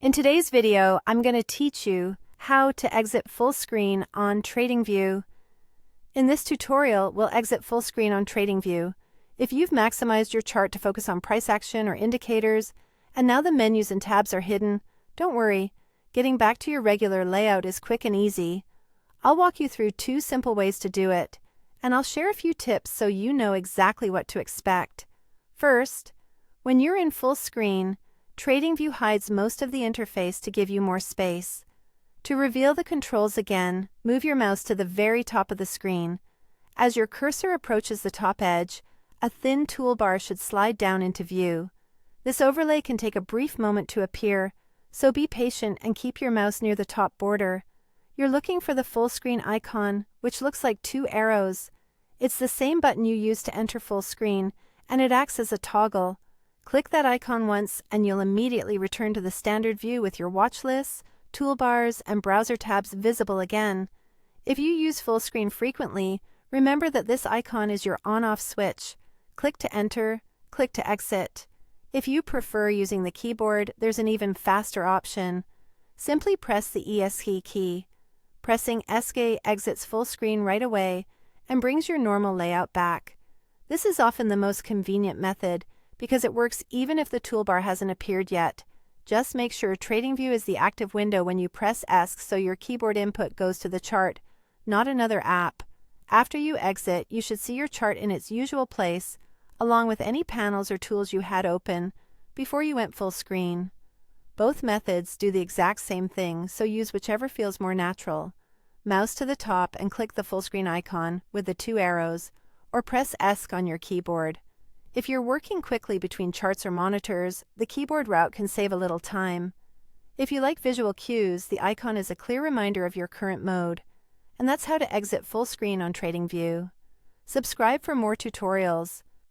In today's video, I'm going to teach you how to exit full screen on TradingView. In this tutorial, we'll exit full screen on TradingView. If you've maximized your chart to focus on price action or indicators, and now the menus and tabs are hidden, don't worry. Getting back to your regular layout is quick and easy. I'll walk you through 2 simple ways to do it, and I'll share a few tips so you know exactly what to expect. First, when you're in full screen, TradingView hides most of the interface to give you more space. To reveal the controls again, move your mouse to the very top of the screen. As your cursor approaches the top edge, a thin toolbar should slide down into view. This overlay can take a brief moment to appear, so be patient and keep your mouse near the top border. You're looking for the full screen icon, which looks like 2 arrows. It's the same button you use to enter full screen, and it acts as a toggle. Click that icon once and you'll immediately return to the standard view with your watch lists, toolbars, and browser tabs visible again. If you use full screen frequently, remember that this icon is your on-off switch. Click to enter, click to exit. If you prefer using the keyboard, there's an even faster option. Simply press the ESC key. Pressing ESC exits full screen right away and brings your normal layout back. This is often the most convenient method, because it works even if the toolbar hasn't appeared yet. Just make sure TradingView is the active window when you press ESC so your keyboard input goes to the chart, not another app. After you exit, you should see your chart in its usual place, along with any panels or tools you had open before you went full screen. Both methods do the exact same thing, so use whichever feels more natural. Mouse to the top and click the full screen icon with the 2 arrows, or press ESC on your keyboard. If you're working quickly between charts or monitors, the keyboard route can save a little time. If you like visual cues, the icon is a clear reminder of your current mode. And that's how to exit full screen on TradingView. Subscribe for more tutorials.